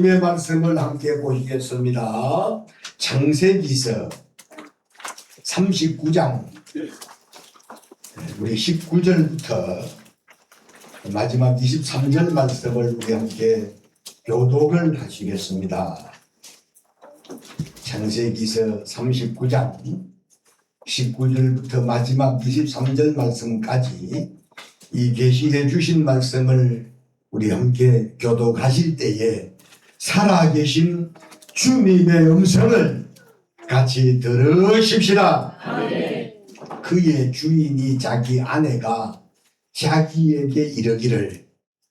하나님의 말씀을 함께 보시겠습니다. 창세기서 39장 우리 19절부터 마지막 23절 말씀을 우리 함께 교독을 하시겠습니다. 창세기서 39장 19절부터 마지막 23절 말씀까지 이 계시해 주신 말씀을 우리 함께 교독하실 때에 살아계신 주님의 음성을 같이 들으십시다. 아멘. 그의 주인이 자기 아내가 자기에게 이르기를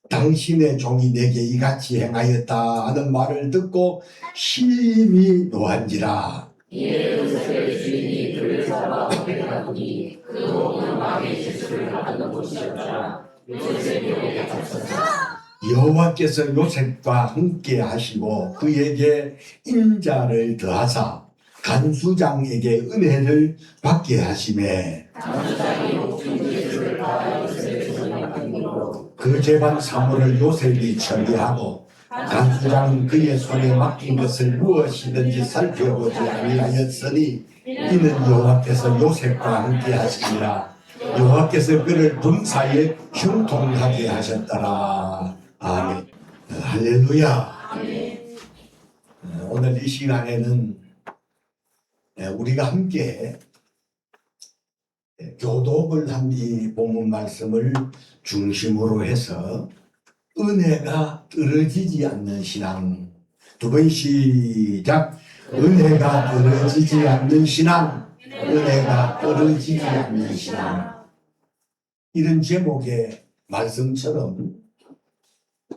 당신의 종이 내게 이같이 행하였다 하는 말을 듣고 심히 노한지라. 이에 요셉의 주인이 그를 잡아 거기다 보니 그 몸은 왕의 지수를 받는 곳이었더라. 요셉이 목에 갇혔다. 여호와께서 요셉과 함께 하시고 그에게 인자를 더하사 간수장에게 은혜를 받게 하시매 간수장이 높은 예수를 받아 요셉의 손에 맡기므로 그 재반 사물을 요셉이 처리하고 간수장은 그의 손에 맡긴 것을 무엇이든지 살펴보지 아니하였으니 이는 여호와께서 요셉과 함께 하시니라. 여호와께서 그를 범사에 형통하게 하셨더라. 아멘. 할렐루야. 아멘. 오늘 이 시간에는 우리가 함께 교독을 한 이 본문 말씀을 중심으로 해서 은혜가 떨어지지 않는 신앙. 두 번 시작. 은혜가 떨어지지 않는 신앙. 은혜가 떨어지지 않는 신앙. 이런 제목의 말씀처럼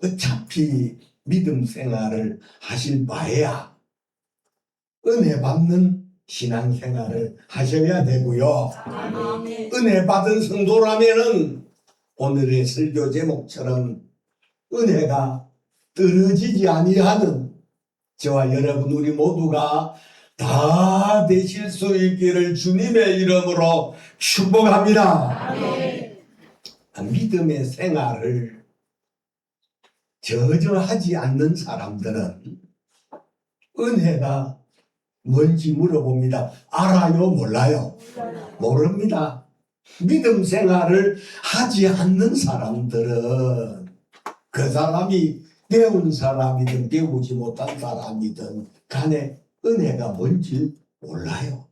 어차피 믿음 생활을 하실 바에야 은혜 받는 신앙생활을 하셔야 되고요. 아멘. 은혜 받은 성도라면은 오늘의 설교 제목처럼 은혜가 떨어지지 아니하는 저와 여러분 우리 모두가 다 되실 수 있기를 주님의 이름으로 축복합니다. 아멘. 믿음의 생활을 전혀 하지 않는 사람들은 은혜가 뭔지 물어봅니다. 알아요? 몰라요? 모릅니다. 믿음 생활을 하지 않는 사람들은 그 사람이 배운 사람이든 배우지 못한 사람이든 간에 은혜가 뭔지 몰라요.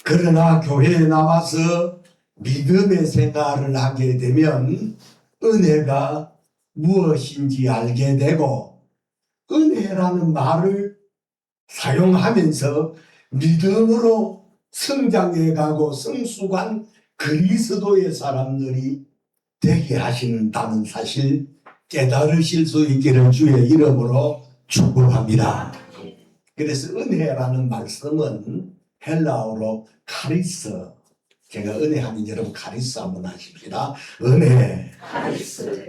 그러나 교회에 나와서 믿음의 생활을 하게 되면 은혜가 무엇인지 알게 되고 은혜라는 말을 사용하면서 믿음으로 성장해 가고 성숙한 그리스도의 사람들이 되게 하신다는 사실 깨달으실 수 있기를 주의 이름으로 축복합니다. 그래서 은혜라는 말씀은 헬라어로 카리스. 제가 은혜 하면 여러분 카리스 한번 하십시다. 은혜.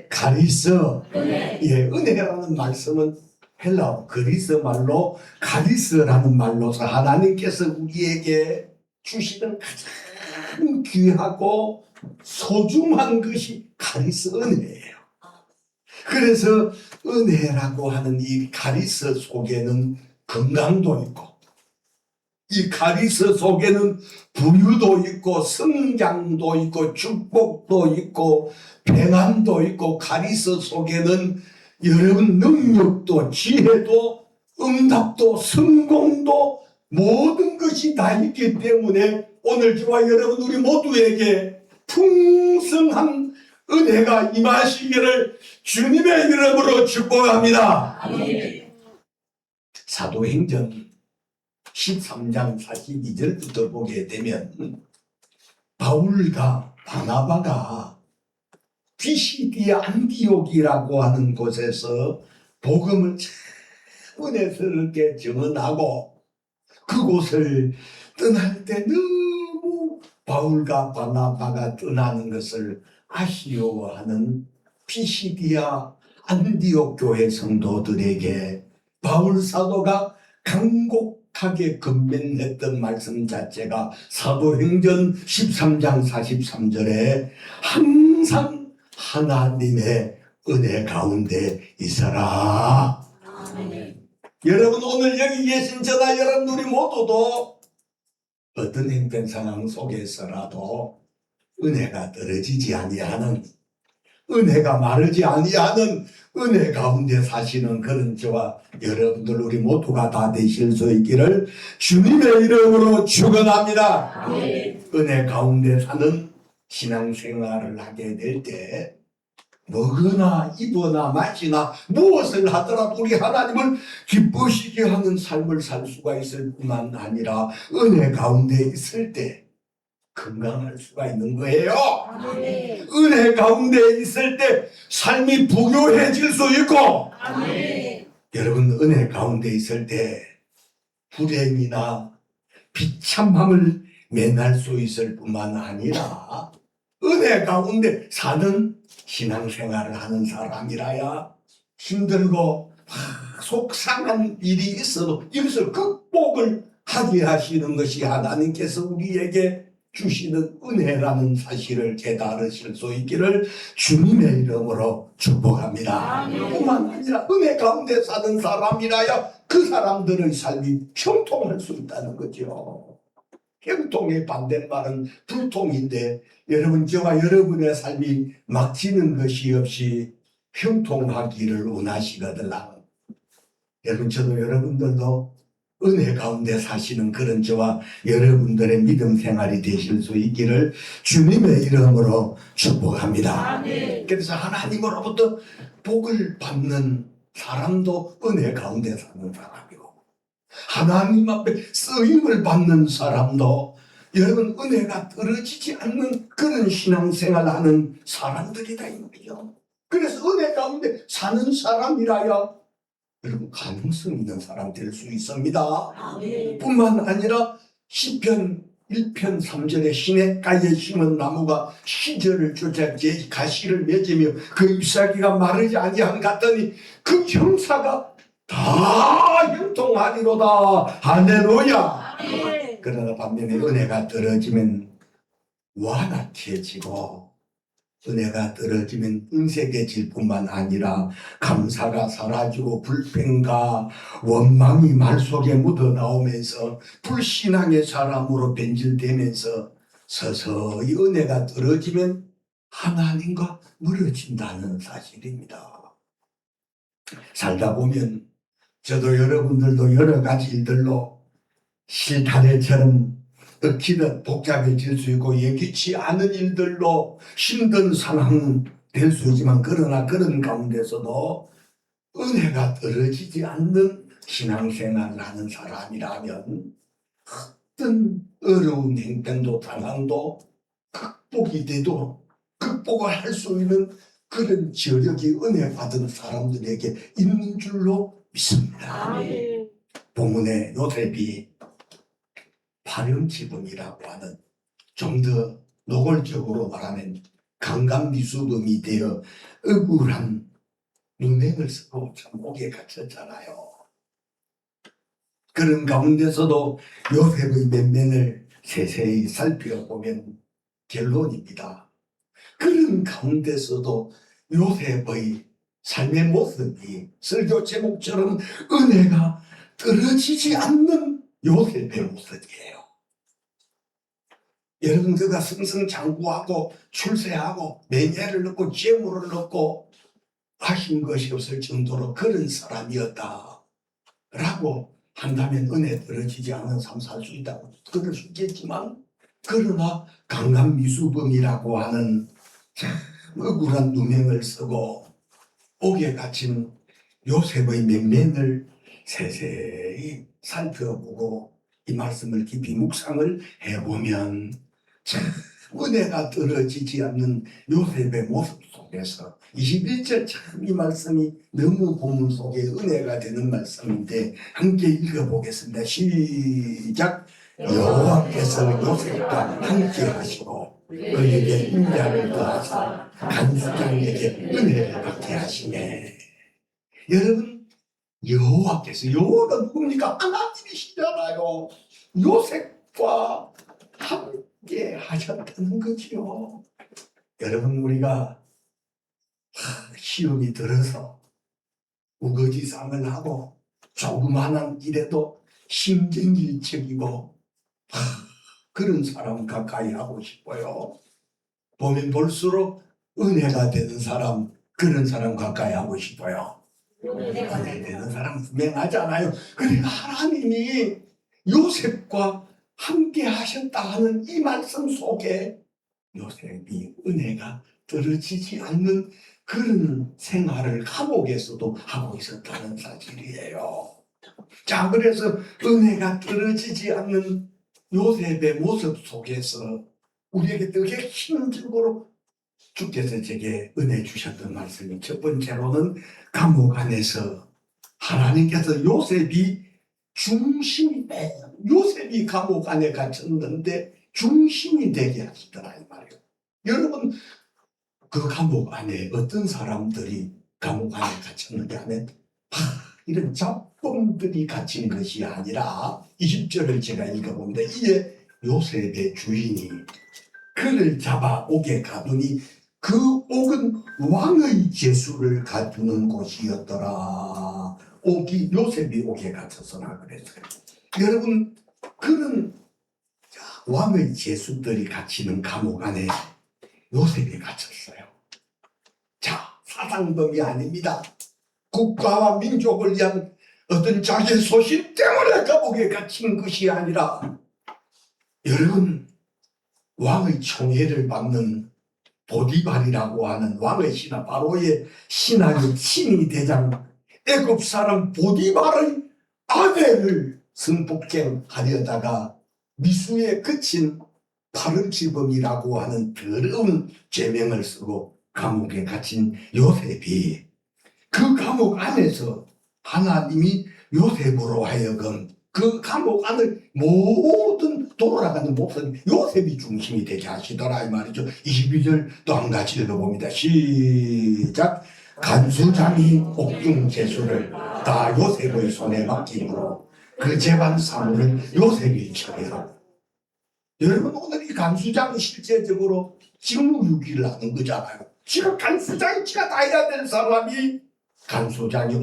카리스. 은혜. 예, 은혜라는 말씀은 헬라어 그리스 말로 카리스라는 말로서 하나님께서 우리에게 주시는 가장 귀하고 소중한 것이 카리스 은혜예요. 그래서 은혜라고 하는 이 카리스 속에는 건강도 있고 이 카리스 속에는 부유도 있고 성장도 있고 축복도 있고 평안도 있고 카리스 속에는 여러분 능력도 지혜도 응답도 성공도 모든 것이 다 있기 때문에 오늘 저와 여러분 우리 모두에게 풍성한 은혜가 임하시기를 주님의 이름으로 축복합니다. 아멘. 사도행전 13장 42절부터 보게 되면 바울과 바나바가 피시디아 안디옥이라고 하는 곳에서 복음을 은혜스럽게 증언하고 그곳을 떠날 때 너무 바울과 바나바가 떠나는 것을 아쉬워하는 피시디아 안디옥 교회 성도들에게 바울 사도가 간곡하게 건면했던 말씀 자체가 사도행전 13장 43절에 항상 하나님의 은혜 가운데 있어라. 여러분 오늘 여기 계신 저나 여러분 우리 모두도 어떤 행편 상황 속에서라도 은혜가 떨어지지 아니하는, 은혜가 마르지 아니하는 은혜 가운데 사시는 그런 저와 여러분들 우리 모두가 다 되실 수 있기를 주님의 이름으로 축원합니다. 은혜 가운데 사는 신앙생활을 하게 될 때 먹으나 입으나 마시나 무엇을 하더라도 우리 하나님을 기쁘시게 하는 삶을 살 수가 있을 뿐만 아니라 은혜 가운데 있을 때 건강할 수가 있는 거예요. 은혜 가운데 있을 때 삶이 부유해질 수 있고, 여러분 은혜 가운데 있을 때 불행이나 비참함을 면할 수 있을 뿐만 아니라 은혜 가운데 사는 신앙생활을 하는 사람이라야 힘들고 속상한 일이 있어도 이것을 극복을 하게 하시는 것이 하나님께서 우리에게 주시는 은혜라는 사실을 깨달으실 수 있기를 주님의 이름으로 축복합니다. 뿐만 아니라 은혜 가운데 사는 사람이라야 그 사람들의 삶이 형통할 수 있다는 거죠. 형통의 반대말은 불통인데 여러분 저와 여러분의 삶이 막히는 것이 없이 형통하기를 원하시거든요. 여러분 저도 여러분들도 은혜 가운데 사시는 그런 저와 여러분들의 믿음 생활이 되실 수 있기를 주님의 이름으로 축복합니다. 그래서 하나님으로부터 복을 받는 사람도 은혜 가운데 사는 사람이고 하나님 앞에 쓰임을 받는 사람도 여러분 은혜가 떨어지지 않는 그런 신앙생활을 하는 사람들이다 이 말이죠. 그래서 은혜 가운데 사는 사람이라야 여러분 가능성 있는 사람 될 수 있습니다. 뿐만 아니라 시편 1편 3절에 시냇가에 심은 나무가 시절을 쫓아 가시를 맺으며 그 잎사귀가 마르지 아니함 같더니 그 형사가 다 형통하리로다. 할렐루야. 그러나 반면에 은혜가 떨어지면 완악해지고 은혜가 떨어지면 인색해질 뿐만 아니라 감사가 사라지고 불평과 원망이 말 속에 묻어나오면서 불신앙의 사람으로 변질되면서 서서히 은혜가 떨어지면 하나님과 멀어진다는 사실입니다. 살다 보면 저도 여러분들도 여러 가지 일들로 실타래처럼 얽히는 복잡해질 수 있고 예기치 않은 일들로 힘든 상황은 될 수 있지만 그러나 그런 가운데서도 은혜가 떨어지지 않는 신앙생활을 하는 사람이라면 어떤 어려운 행편도 상황도 극복이 되도록 극복을 할 수 있는 그런 저력이 은혜 받은 사람들에게 있는 줄로 믿습니다. 본문의 요셉이 파렴치범이라고 하는 좀 더 노골적으로 말하면 강간미수범이 되어 억울한 누명을 쓰고 감옥에 갇혔잖아요. 그런 가운데서도 요셉의 면면을 세세히 살펴보면 결론입니다. 그런 가운데서도 요셉의 삶의 모습이 설교 제목처럼 은혜가 떨어지지 않는 요셉의 모습이에요. 여러분 그가 승승장구하고 출세하고 매니아를 넣고 재물을 넣고 하신 것이 없을 정도로 그런 사람이었다 라고 한다면 은혜 떨어지지 않은 삶 살 수 있다고 그럴 수 있겠지만 그러나 강간미수범이라고 하는 참 억울한 누명을 쓰고 옥에 갇힌 요셉의 면면을 세세히 살펴보고 이 말씀을 깊이 묵상을 해보면 참 은혜가 떨어지지 않는 요셉의 모습 속에서 21절 참 이 말씀이 너무 본문 속에 은혜가 되는 말씀인데 함께 읽어보겠습니다. 시작. 여호와께서 요셉과 함께 하시고 그에게 인자를 더하사 간수장에게 은혜를 받게 하시네. 여러분 여호와께서 여호와가 누굽니까? 하나님이시잖아요. 요셉과 함께 하셨다는 거죠. 여러분 우리가 시험이 들어서 우거지상을 하고 조그마한 일에도 심정일척이고 그런 사람 가까이 하고 싶어요. 보면 볼수록 은혜가 되는 사람, 그런 사람 가까이 하고 싶어요. 은혜 되는 사람 분명하잖아요. 그러니까 하나님이 요셉과 함께 하셨다 하는 이 말씀 속에 요셉이 은혜가 떨어지지 않는 그런 생활을 감옥에서도 하고 있었다는 사실이에요. 자, 그래서 은혜가 떨어지지 않는 요셉의 모습 속에서 우리에게 되게 힘적으로 주께서 제게 은혜 주셨던 말씀이 첫 번째로는 감옥 안에서 하나님께서 요셉이 중심이 돼. 요셉이 감옥 안에 갇혔는데 중심이 되게 하시더라 이 말이에요. 여러분 그 감옥 안에 어떤 사람들이 감옥 안에 갇혔는가 하면 이런 잡범들이 갇힌 것이 아니라 20절을 제가 읽어봅니다. 이에 요셉의 주인이 그를 잡아 옥에 가두니 그 옥은 왕의 제수를 가두는 곳이었더라. 옥이 요셉이 옥에 갇혔으나 그랬어요. 여러분 그런 왕의 제수들이 갇히는 감옥 안에 요셉이 갇혔어요. 자, 사상범이 아닙니다. 국가와 민족을 위한 어떤 자기의 소신 때문에 감옥에 갇힌 것이 아니라 여러분 왕의 총애를 받는 보디발이라고 하는 왕의 신하 바로의 신하의 친위 대장 애굽 사람 보디발의 아내를 성폭행하려다가 미수에 그친 파른지범이라고 하는 더러운 죄명을 쓰고 감옥에 갇힌 요셉이 그 감옥 안에서 하나님이 요셉으로 하여금 그 감옥 안을 모든 돌아가는 모습이 요셉이 중심이 되게 하시더라 이 말이죠. 22절 또 한 가지 읽어봅니다. 시작. 간수장이 옥중 제수를 다 요셉의 손에 맡김으로 그 재반 사물을 요셉이 처리하고. 여러분 오늘 이 간수장이 실제적으로 직무유기를 하는 거잖아요. 지금 간수장이 지가 다 해야 될 사람이 간수장이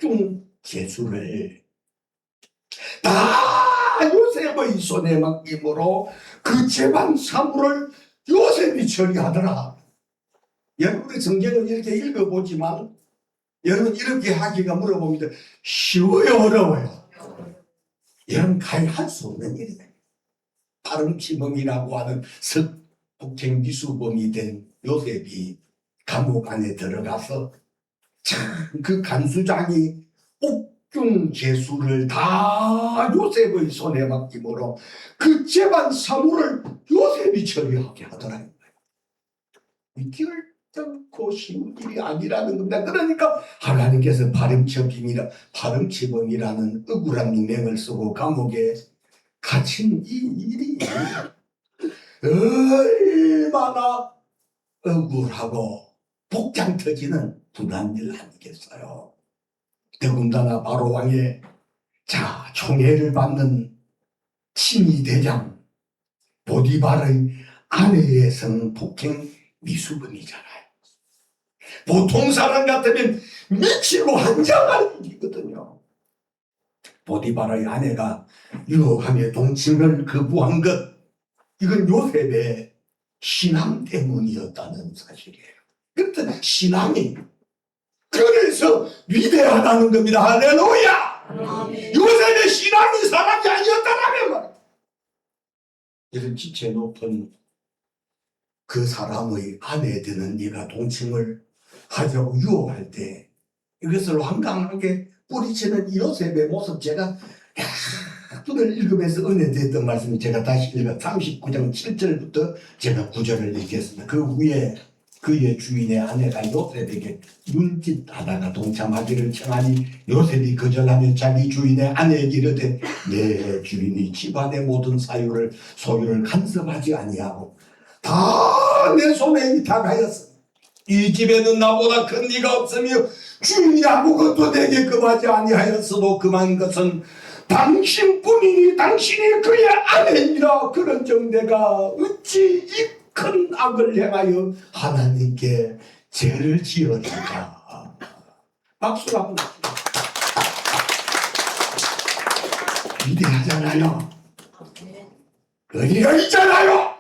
옥중 제수를 다 요셉의 손에 맡김으로 그 재반 사물을 요셉이 처리하더라. 여러분의 성경을 이렇게 읽어보지만 여러분 이렇게 하기가 물어봅니다. 쉬워요 어려워요? 여러분 가히 할 수 없는 일이에요. 파름치범이라고 하는 성폭행 미수범이 된 요셉이 감옥 안에 들어가서 참 그 간수장이 옥중 제수를 다 요셉의 손에 맡김으로 그 재반 사물을 요셉이 처리하게 하더라. 결정코 쉬운 일이 아니라는 겁니다. 그러니까 하나님께서 파름치범이라는 억울한 누명을 쓰고 감옥에 갇힌 이 일이 얼마나 억울하고 복장 터지는 분한 일 아니겠어요. 더군다나 바로 왕의 총애를 받는 친위 대장 보디발의 아내의 성폭행 미수범이잖아요. 보통 사람 같으면 미치고 환장할 일이거든요. 보디발의 아내가 유혹하며 동침을 거부한 것, 이건 요셉의 신앙 때문이었다는 사실이에요. 그때 신앙이 그래서 위대하다는 겁니다. 할렐루야! 요셉의 신앙이 사람이 아니었다라면 이런 지체 높은 그 사람의 아내 되는 네가 동침을 하자고 유혹할 때 이것을 완강하게 뿌리치는 요셉의 모습 제가 오늘 읽으면서 은혜됐던 말씀이 제가 다시 읽어 39장 7절부터 제가 9절을 읽겠습니다. 그 후에 그의 주인의 아내가 요셉에게 눈짓하다가 동참하기를 청하니 요셉이 거절하며 자기 주인의 아내에게 이르되 내 주인이 집안의 모든 소유를 간섭하지 아니하고 다 내 손에 위탁하였어. 이 집에는 나보다 큰 이가 없으며 주인이 아무것도 내게 금하지 아니하였어도 금한 것은 당신뿐이니 당신이 그의 아내니라. 그런즉 내가 어찌 이 큰 악을 행하여 하나님께 죄를 지었는가. 박수를 한번 위대하잖아요. 의리가 있잖아요.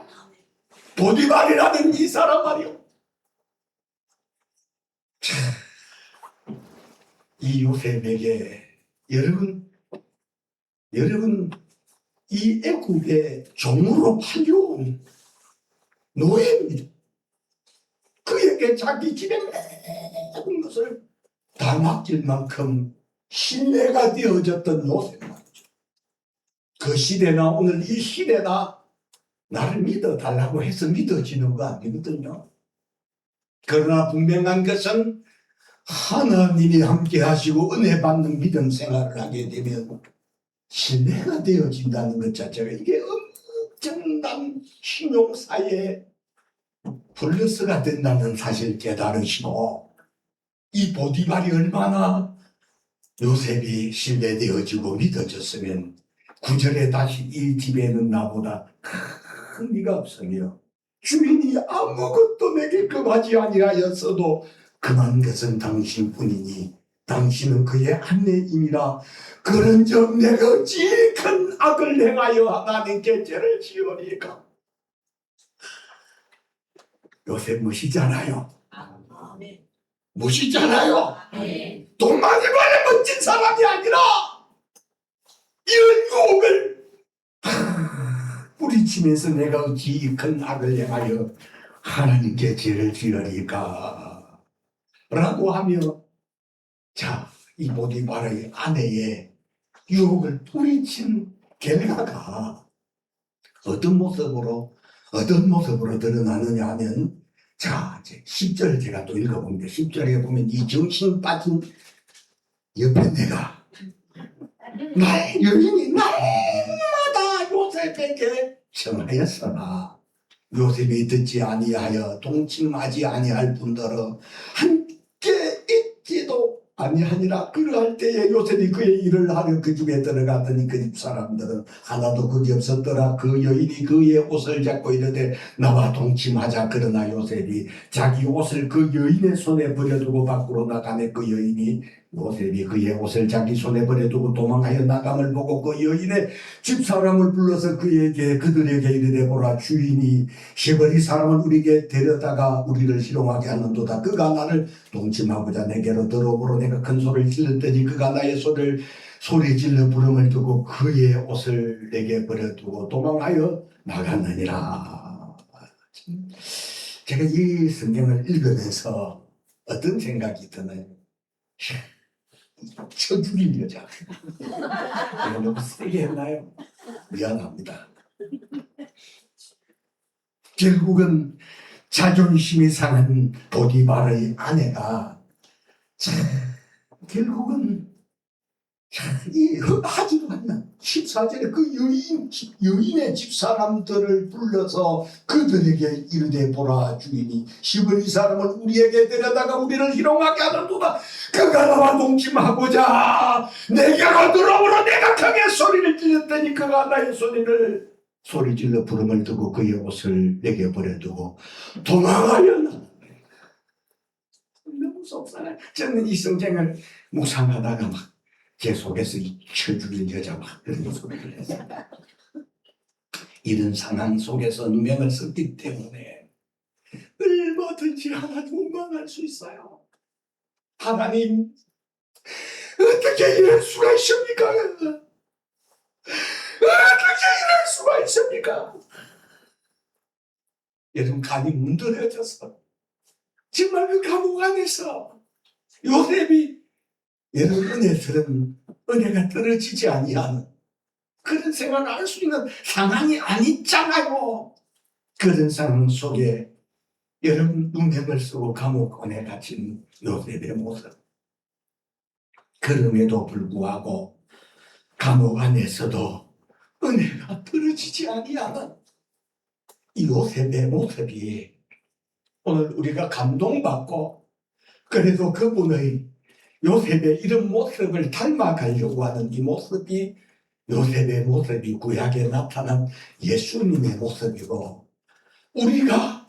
보디발이라는 이 사람 말이요. 이 요셉에게 여러분 이 애굽의 종으로 팔려온 노예입니다. 그에게 자기 집에 모든 것을 다 맡길 만큼 신뢰가 되어졌던 요셉 말이죠. 그 시대나 오늘 이 시대나 나를 믿어달라고 해서 믿어지는 거 아니거든요. 그러나 분명한 것은 하나님이 함께 하시고 은혜 받는 믿음 생활을 하게 되면 신뢰가 되어진다는 것 자체가 이게 엄청난 신용사의 플러스가 된다는 사실 깨달으시고, 이 보디발이 얼마나 요셉이 신뢰되어지고 믿어졌으면 9절에 다시 이 집에는 나보다 큰 이가 없으며 주인이 아무것도 내게 금하지 아니하였어도 금한 것은 당신뿐이니 당신은 그의 아내임이라. 그런즉 내가 어찌 큰 악을 행하여 하나님께 죄를 지으리까. 요셉 무시잖아요. 무시잖아요. 돈 많이 버는 멋진 사람이 아니라 이런 유혹을 뿌리치면서 내가 어찌 큰 악을 행하여 하나님께 죄를 지으리까 라고 하며, 자, 이 보디발의 아내의 유혹을 뿌리친 결과가 어떤 모습으로 드러나느냐 하면, 자, 이제 10절 제가 또 읽어봅니다. 10절에 보면 이 정신 빠진 옆에 내가 여인이 날마다 요셉에게 청하였으나 요셉이 듣지 아니하여 동침하지 아니할 뿐더러 함께 있지도 아니하니라. 그러할 때에 요셉이 그의 일을 하려 그 집에 들어갔더니 그 집 사람들은 하나도 거기 없었더라. 그 여인이 그의 옷을 잡고 이르되 나와 동침하자. 그러나 요셉이 자기 옷을 그 여인의 손에 버려두고 밖으로 나가매 그 여인이 요셉이 그의 옷을 자기 손에 버려두고 도망하여 나감을 보고 그 여인의 집사람을 불러서 그들에게 이르되 보라, 주인이 시버리 사람을 우리에게 데려다가 우리를 희롱하게 하는도다. 그가 나를 동침하고자 내게로 들어오므로 내가 큰 소리를 질렀더니 그가 나의 소리 질러 부름을 두고 그의 옷을 내게 버려두고 도망하여 나갔느니라. 제가 이 성경을 읽으면서 어떤 생각이 드나요? 쳐 죽인 여자. 내가 너무 세게 했나요? 미안합니다. 결국은 자존심이 상한 보디발의 아내가 결국은 이 하지도 않는 14절에 그 여인의 집사람들을 불러서 그들에게 이르되 보라, 주인이 시브리 사람을 우리에게 데려다가 우리를 희롱하게 하는도다. 그가 나와 동침하고자 내게로 들어오므로 내가 크게 소리를 질렀더니 그가 나의 소리 질러 부름을 두고 그의 옷을 내게 버려두고 도망하여 나갔다. 너무 속상해. 저는 이 성경을 묵상하다가 막 제 속에서 쳐 죽인 여자 막 그런 소리를 했습니다. 이런 상황 속에서 누명을 썼기 때문에 얼마든지 하나님 원망할 수 있어요. 하나님, 어떻게 이럴 수가 있습니까? 어떻게 이럴 수가 있습니까? 여러분, 감이 문드러져서 정말 그 감옥 안에서 요셉이 여러분 은혜가 떨어지지 아니하는 그런 생각을 할 수 있는 상황이 아니잖아요. 그런 상황 속에 여러분 누명을 쓰고 감옥원에 갇힌 요셉의 모습, 그럼에도 불구하고 감옥 안에서도 은혜가 떨어지지 아니하는 이 요셉의 모습이 오늘 우리가 감동받고, 그래도 그분의 요셉의 이런 모습을 닮아가려고 하는 이 모습이 요셉의 모습이 구약에 나타난 예수님의 모습이고, 우리가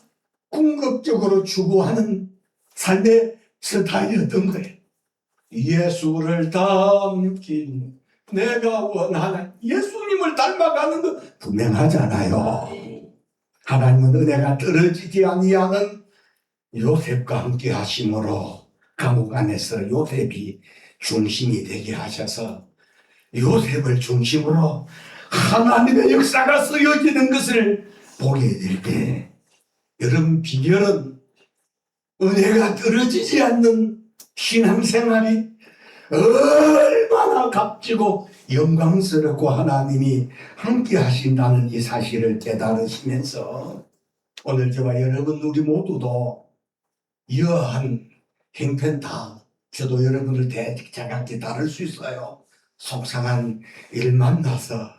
궁극적으로 추구하는 삶의 스타일이었던 거예요. 예수를 담긴 내가 원하는 예수님을 닮아가는 것 분명하잖아요. 하나님은 은혜가 떨어지지 아니하는 요셉과 함께 하심으로 감옥 안에서 요셉이 중심이 되게 하셔서 요셉을 중심으로 하나님의 역사가 쓰여지는 것을 보게 될 때 여러분 비결은 은혜가 떨어지지 않는 신앙생활이 얼마나 값지고 영광스럽고 하나님이 함께 하신다는 이 사실을 깨달으시면서 오늘 저와 여러분 우리 모두도 이러한 행편 다 저도 여러분을 대자각기 다룰 수 있어요. 속상한 일 만나서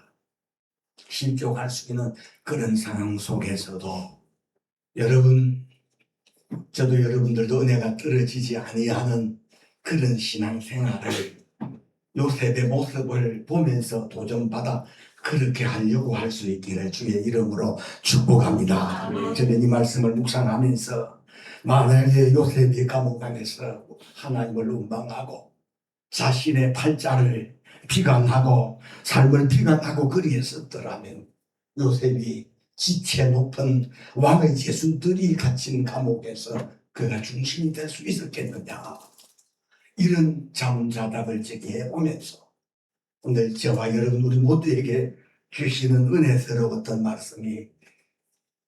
실족할 수 있는 그런 상황 속에서도 여러분 저도 여러분들도 은혜가 떨어지지 아니하는 그런 신앙생활을 요셉의 모습을 보면서 도전받아 그렇게 하려고 할 수 있기를 주의 이름으로 축복합니다. 저는 이 말씀을 묵상하면서 만약에 요셉이 감옥 안에서 하나님을 원망하고 자신의 팔자를 비관하고 삶을 비관하고 그리했었더라면 요셉이 지체 높은 왕의 제수들이 갇힌 감옥에서 그가 중심이 될 수 있었겠느냐, 이런 자문자답을 제기해 보면서 오늘 저와 여러분 우리 모두에게 주시는 은혜스러웠던 말씀이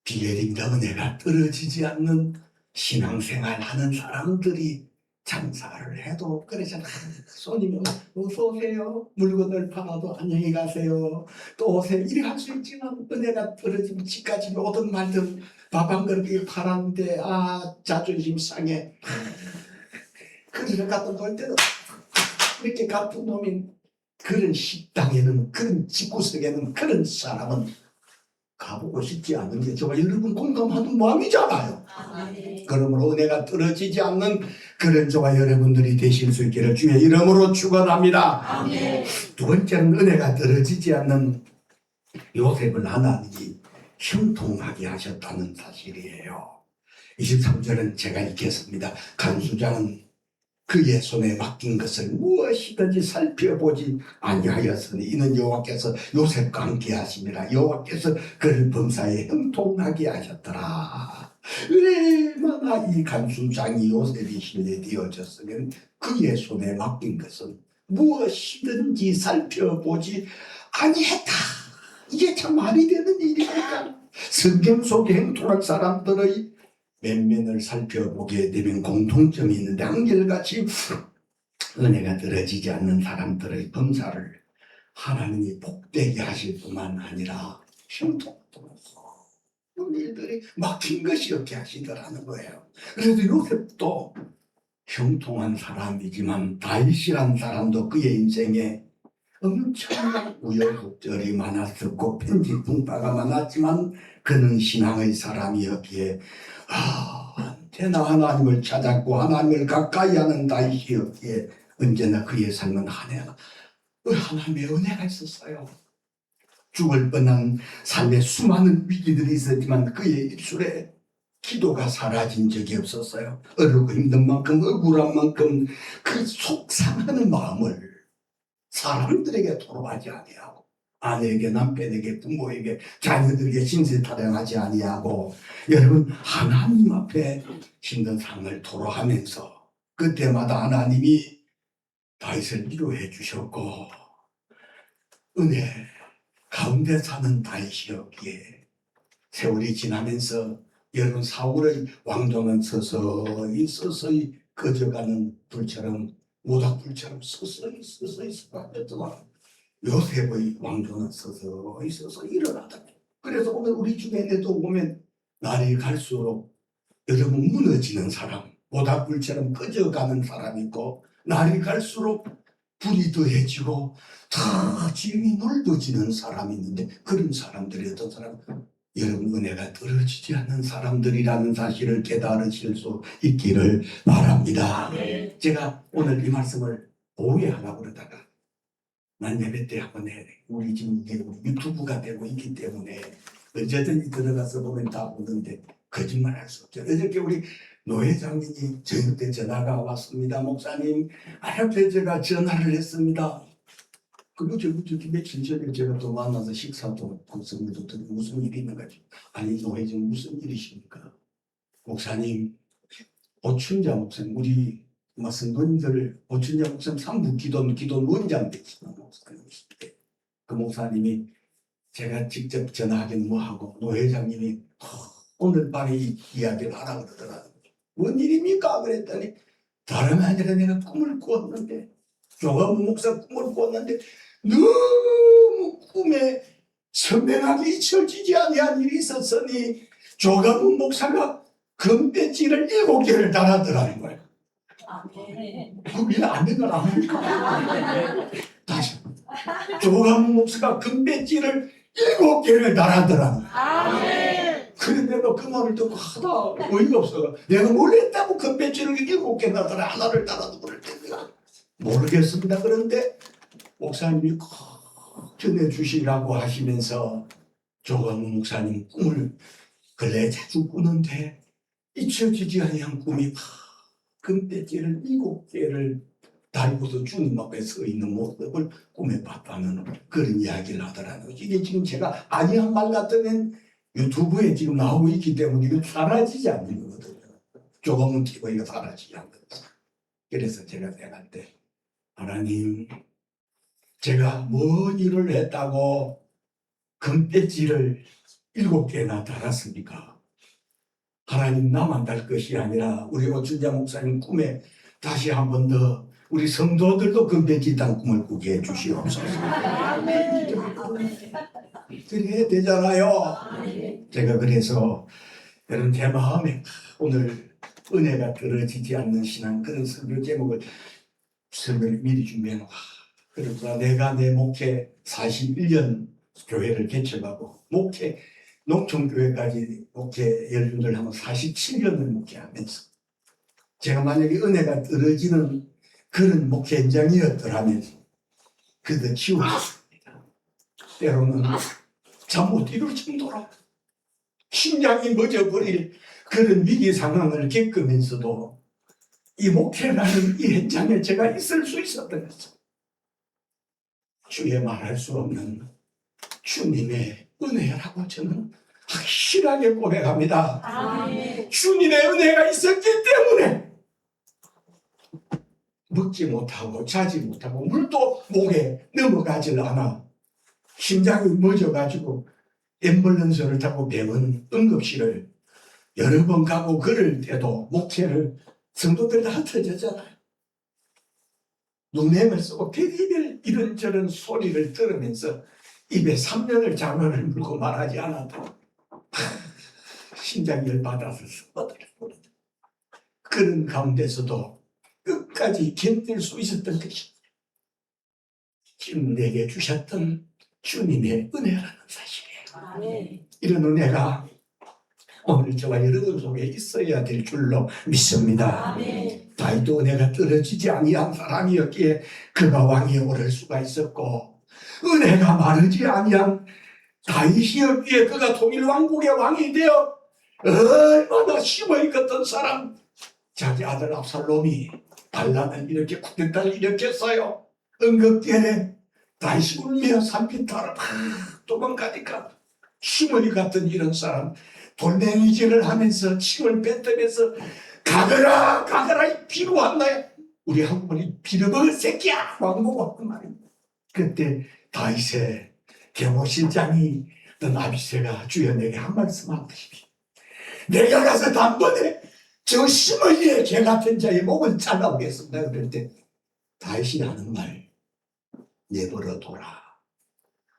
비결입니다. 은혜가 떨어지지 않는 신앙생활 하는 사람들이 장사를 해도 그러잖아. 손님이 어서 오세요. 물건을 팔아도 안녕히 가세요. 또 오세요. 이렇게 할 수 있지만 은혜가 떨어지면 집까지 오든 말든 밥 한 그릇 팔았는데 자존심 상해. 그릇을 갖다 놓을 때는 이렇게 갚은 놈인 그런 식당에는 그런 집구석에는 그런 사람은 가보고 싶지 않은 게 저와 여러분 공감하는 마음이잖아요. 그러므로 은혜가 떨어지지 않는 그런 저와 여러분들이 되실 수 있기를 주의 이름으로 축원합니다. 두 번째는 은혜가 떨어지지 않는 요셉을 하나님이 형통하게 하셨다는 사실이에요. 23절은 제가 읽겠습니다. 간수장은 그의 손에 맡긴 것을 무엇이든지 살펴보지 아니하였으니 이는 여호와께서 요셉과 함께 하심이라. 여호와께서 그를 범사에 형통하게 하셨더라. 얼마나 이 간수장이 요셉이 신뢰되어졌으면 그의 손에 맡긴 것은 무엇이든지 살펴보지 아니했다. 이게 참 말이 되는 일이니까. 성경 속에 형통한 사람들의 면면을 살펴보게 되면 공통점이 있는데 한결같이 은혜가 떨어지지 않는 사람들의 범사를 하나님이 복되게 하실 뿐만 아니라 형통하도록 일들이 막힌 것이 없게 하시더라는 거예요. 그래서 요셉도 형통한 사람이지만 다윗이란 사람도 그의 인생에 엄청난 우여곡절이 많았었고 편집풍파가 많았지만 그는 신앙의 사람이었기에 언제나 하나님을 찾았고 하나님을 가까이 하는 다윗이었기에 언제나 그의 삶은 하나님의 은혜가 있었어요. 죽을 뻔한 삶의 수많은 위기들이 있었지만 그의 입술에 기도가 사라진 적이 없었어요. 어렵고 힘든 만큼 억울한 만큼 그 속상하는 마음을 사람들에게 토로하지 아니하고 아내에게 남편에게 부모에게 자녀들에게 신세타령하지 아니하고 여러분 하나님 앞에 힘든 삶을 토로하면서 그때마다 하나님이 다윗을 위로해 주셨고 은혜 가운데 사는 다윗이었기에 세월이 지나면서 여러분 사울의 왕조는 서서히 꺼져가는 불처럼 모닥불처럼 서서히 쏟아졌더만 요셉의 왕조는 서서히 일어나다. 그래서 오늘 우리 주변에도 보면 날이 갈수록 여러분 무너지는 사람, 모닥불처럼 꺼져가는 사람이 있고 날이 갈수록 불이 더해지고 다 지음이 넓어지는 사람이 있는데 그런 사람들이 어떤 사람? 여러분 은혜가 떨어지지 않는 사람들이라는 사실을 깨달으실 수 있기를 바랍니다. 제가 오늘 이 말씀을 오해하려고 그러다가 난 예배 때 한번 해. 우리 지금 이게 유튜브가 되고 있기 때문에 언제든지 들어가서 보면 다 보는데 거짓말할 수 없죠. 어저께 우리 노 회장님이 저녁 때 전화가 왔습니다. 목사님 앞에 제가 전화를 했습니다. 그리고 저기 며칠 전에 제가 또 만나서 식사도 방송에도 듣고 무슨 일이 있는가. 아니 노회장 무슨 일이십니까? 목사님, 오춘자 목사님, 우리 성도님들 오춘자 목사님 삼부 기도 원장 되시는 목사님이신데 그 목사님이 제가 직접 전화하기는 뭐하고 노 회장님이 오늘 밤에 이 이야기를 하라고 그러더라고요. 뭔 일입니까? 그랬더니 다름 아니라 내가 꿈을 꾸었는데 조가문 목사 꿈을 꾸었는데 너무 꿈에 선명하게 잊혀지지 아니한 일이 있었으니 조가문 목사가 금배지를 7개를 달았더라는 거예요. 그게 안 되는 건 아닙니까? 다시 조가문 목사가 금배지를 7개를 달았더라는 거예요. 그래 내가 그 말을 듣고 하다 어이가 없어. 내가 뭘 했다고 금배지를 7개나 달아 하나를 달아도 그럴 텐데 모르겠습니다. 그런데 목사님이 꼭 전해주시라고 하시면서 조가문 목사님 꿈을 근래 자주 꾸는데 잊혀지지 아니한 꿈이 금배지를 7개를 달고도 주님 앞에 서 있는 모습을 꿈에 봤다는 그런 이야기를 하더라고요. 이게 지금 제가 아니한 말 같으면 유튜브에 지금 나오고 있기 때문에 이거 사라지지 않는 거거든요. 조금은 튀고 이거 사라지지 않는 거죠. 그래서 제가 생각할 때 하나님, 제가 뭔 일을 했다고 금배지를 7개나 달았습니까? 하나님, 나만 달 것이 아니라 우리 오춘자 목사님 꿈에 다시 한 번 더 우리 성도들도 금배지 단 꿈을 꾸게 해주시옵소서. 그래야 되잖아요. 제가 그래서 여러분 제 마음에 오늘 은혜가 떨어지지 않는 신앙 그런 설교 제목을 미리 준비해놓아. 그러니까 내가 내 목회 41년 교회를 개척하고 목회 농촌교회까지 목회 연륜을 하면 47년을 목회하면서 제가 만약에 은혜가 떨어지는 그런 목회 현장이었더라면 그도 지우겠습니다. 때로는 잠 못 이룰 정도로 심장이 멎어버릴 그런 위기 상황을 겪으면서도 이 목회라는 이 현장에 제가 있을 수 있었던 거죠. 주의 말할 수 없는 주님의 은혜라고 저는 확실하게 고백합니다. 아멘. 주님의 은혜가 있었기 때문에 먹지 못하고 자지 못하고 물도 목에 넘어가질 않아 심장이 멎어가지고 앰뷸런스를 타고 병원 응급실을 여러 번 가고 그럴 때도 목회를 성도들 다 흩어졌잖아요. 눈매을 쓰고 별의별 이런저런 소리를 들으면서 입에 3년을 장어를 물고 말하지 않아도 심장이 열받아서 뻗어버렸다. 그런 가운데서도 끝까지 견딜 수 있었던 것이 지금 내게 주셨던 주님의 은혜라는 사실이에요. 이런 은혜가 오늘 저와 여러분 속에 있어야 될 줄로 믿습니다. 다윗도 은혜가 떨어지지 아니한 사람이었기에 그가 왕위에 오를 수가 있었고 은혜가 마르지 아니한 다윗이었기에 그가 통일 왕국의 왕이 되어 얼마나 심히 걷던 사람. 자기 아들 압살롬이 반란을 이렇게 쿠데타를 일으켰어요. 응급기에 다윗이 울며 산비탈을 막 도망가니까 힘을 갖던 이런 사람 돌멩이질을 하면서 침을 뱉으면서 가거라 가거라 이 비로 왔나요? 우리 한국말이 빌어먹을 새끼야 왕보고 한 말입니다. 그때 다윗의 계모실장이 던 아비새가 주여 내게 한 말씀 하십시오. 내가 가서 단번에 저 심의에 개 같은 자의 목을 잘라오겠습니다. 그럴 때 다윗이 하는 말 내버려 둬라.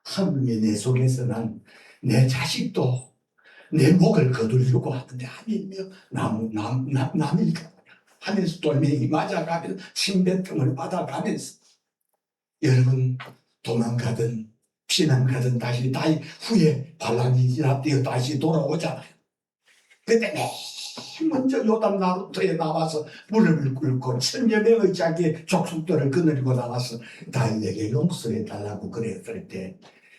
하물며 내 속에서 난 내 자식도 내 목을 거두려고 하는데 하물며 남일까 하면서 돌멩이 맞아가면서 침뱉음을 받아가면서 여러분 도망가든 피난가든 다시 후에 반란이 진압되어 다시 돌아오잖아요. 그때 맨 먼저 요단 나루터에 나와서 무릎을 꿇고 1000여 명의 자기의 족속들을 거느리고 나와서 다윗에게 용서해 달라고 그랬을 때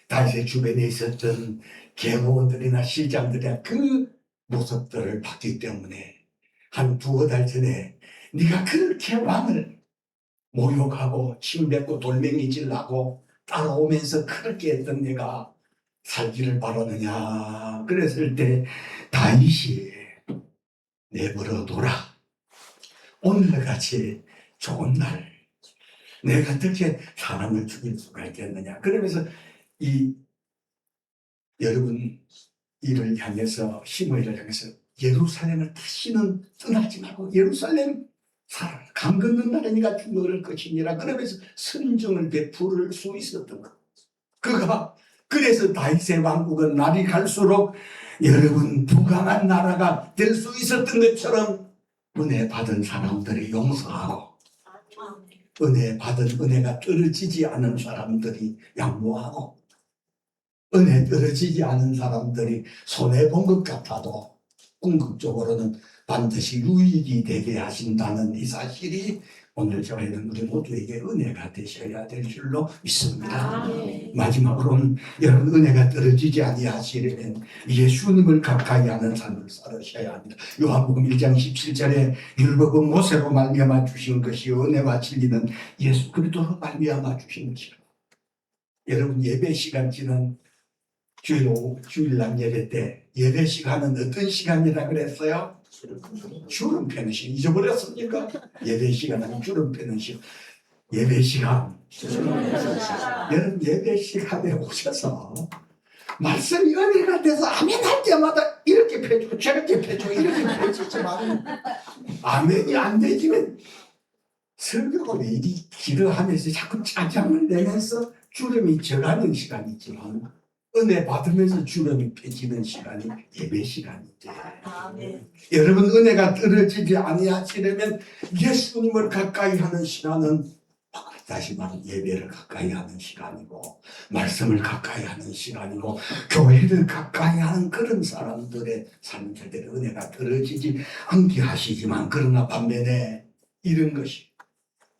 다윗의 주변에 있었던 계모원들이나 실장들이나 그 모습들을 봤기 때문에 한 2달 전에 네가 그렇게 왕을 모욕하고 침뱉고 돌멩이질하고 따라오면서 그렇게 했던 내가 살기를 바라느냐. 그랬을 때 다윗이 내버려둬라. 오늘같이 좋은 날 내가 어떻게 사람을 죽일 수가 있겠느냐. 그러면서 이 여러분 이를 향해서 시므이를 향해서 예루살렘을 다시는 떠나지 말고 예루살렘 강 걷는 날이니까 죽을 것이니라. 그러면서 선정을 베풀을 수 있었던 것. 그가 그래서 다윗의 왕국은 날이 갈수록 여러분 부강한 나라가 될 수 있었던 것처럼 은혜 받은 사람들이 용서하고 은혜 받은 은혜가 떨어지지 않은 사람들이 양보하고 은혜 떨어지지 않은 사람들이 손해본 것 같아도 궁극적으로는 반드시 유익이 되게 하신다는 이 사실이 오늘 저희는 우리 모두에게 은혜가 되셔야 될 줄로 믿습니다. 마지막으로는 여러분 은혜가 떨어지지 아니하시려면 예수님을 가까이 하는 삶을 살으셔야 합니다. 요한복음 1장 17절에 율법은 모세로 말미암아 주신 것이 은혜와 진리는 예수 그리스도로 말미암아 주신 것이라. 여러분 예배 시간지는 주일날 예배 때 예배 시간은 어떤 시간이라 그랬어요? 주름 펴는 시간. 잊어버렸습니까? 예배 시간은 주름 펴는 시간. 예배 시간. 여러분 예배 시간에 오셔서 말씀이 은혜가 돼서 아멘 할 때마다 이렇게 펴주고 저렇게 펴주고 이렇게 펴주지만 아멘이 안 되지만 설교가 왜 이리 길어하면서 자꾸 짜장을 내면서 주름이 져가는 시간이지만 은혜 받으면서 주름이 펴지는 시간이 예배 시간이지. 여러분 은혜가 떨어지지 아니하시려면 예수님을 가까이 하는 시간은 다시 말해 예배를 가까이 하는 시간이고 말씀을 가까이 하는 시간이고 교회를 가까이 하는 그런 사람들의 삶들의 은혜가 떨어지지 않게 하시지만 그러나 반면에 이런 것이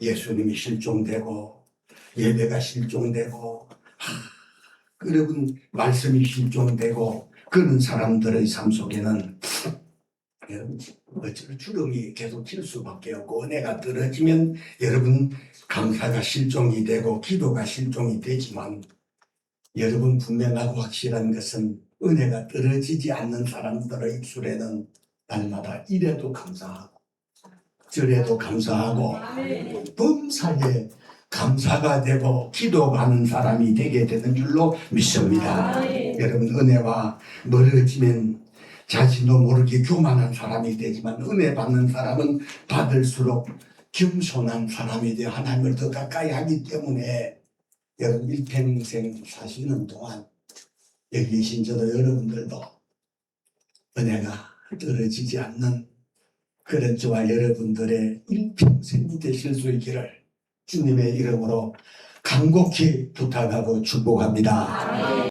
예수님이 실종되고 예배가 실종되고 여러분 말씀이 실종되고 그런 사람들의 삶 속에는 어쩌면 주름이 계속 질 수밖에 없고 은혜가 떨어지면 여러분 감사가 실종이 되고 기도가 실종이 되지만 여러분 분명하고 확실한 것은 은혜가 떨어지지 않는 사람들의 입술에는 날마다 이래도 감사하고 저래도 감사하고 범사에 감사가 되고 기도하는 사람이 되게 되는 줄로 믿습니다. 여러분 은혜와 멀어지면 자신도 모르게 교만한 사람이 되지만 은혜 받는 사람은 받을수록 겸손한 사람이 되어 하나님을 더 가까이 하기 때문에 여러분 일평생 사시는 동안 여기 계신 저도 여러분들도 은혜가 떨어지지 않는 그런 저와 여러분들의 일평생이 되실 수 있기를 주님의 이름으로 간곡히 부탁하고 축복합니다.